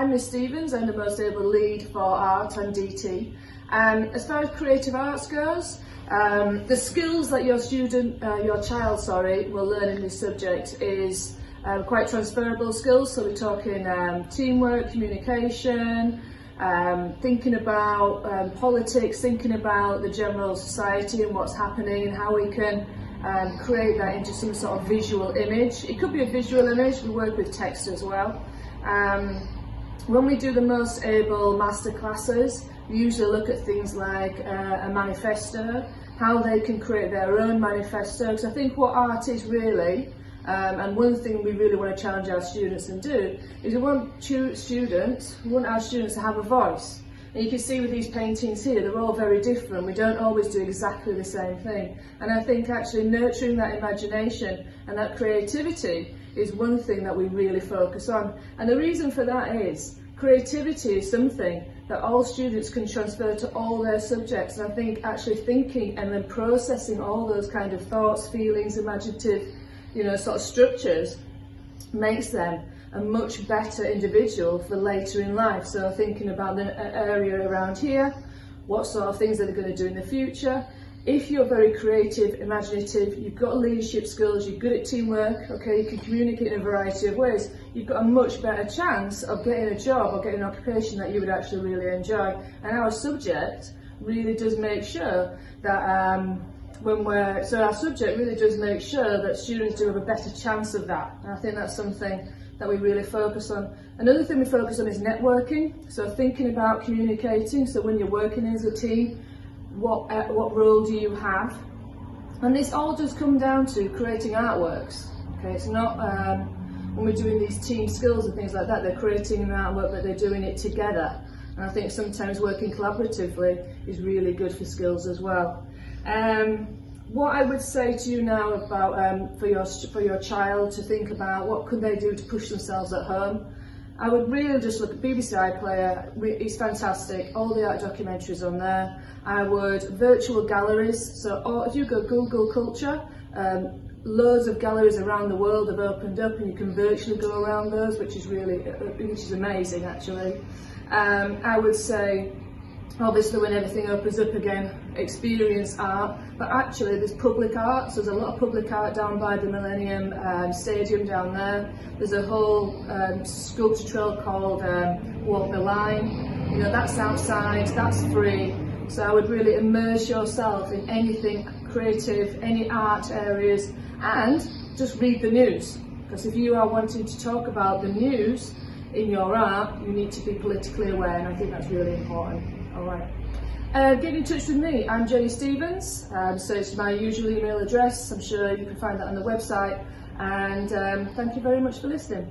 I'm Miss Stevens. I'm the most able lead for art and DT. As far as creative arts goes, the skills that your child will learn in this subject is quite transferable skills. So we're talking teamwork, communication, thinking about politics, thinking about the general society and what's happening and how we can create that into some sort of visual image. It could be a visual image. We work with text as well. When we do the most able masterclasses, we usually look at things like a manifesto, how they can create their own manifesto, because I think what art is really, and one thing we really want to challenge our students and do, is we want our students to have a voice. And you can see with these paintings here, they're all very different. We don't always do exactly the same thing. And I think actually nurturing that imagination and that creativity is one thing that we really focus on. And the reason for that is creativity is something that all students can transfer to all their subjects. And I think actually thinking and then processing all those kind of thoughts, feelings, imaginative, sort of structures makes them a much better individual for later in life. So thinking about the area around here, what sort of things are they going to do in the future. If you're very creative, imaginative, you've got leadership skills, you're good at teamwork, okay, you can communicate in a variety of ways, you've got a much better chance of getting a job or getting an occupation that you would actually really enjoy. And our subject really does make sure that our subject really does make sure that students do have a better chance of that. And I think that's something that we really focus on. Another thing we focus on is networking. So thinking about communicating. So when you're working as a team, what role do you have? And this all does come down to creating artworks. Okay, it's not when we're doing these team skills and things like that, they're creating an artwork, but they're doing it together. And I think sometimes working collaboratively is really good for skills as well. What I would say to you now about for your child to think about what could they do to push themselves at home, I would really just look at BBC iPlayer. It's fantastic, all the art documentaries on there. I would virtual galleries, so if you go Google Culture, loads of galleries around the world have opened up and you can virtually go around those, which is amazing actually. I would say obviously when everything opens up again, experience art, but actually there's public art, so there's a lot of public art down by the Millennium Stadium down there. There's a whole sculpture trail called Walk the Line, that's outside, that's free, so I would really immerse yourself in anything creative, any art areas, and just read the news, because if you are wanting to talk about the news in your art, you need to be politically aware, and I think that's really important. Alright. Get in touch with me. I'm Jenny Stevens, so it's my usual email address. I'm sure you can find that on the website, and thank you very much for listening.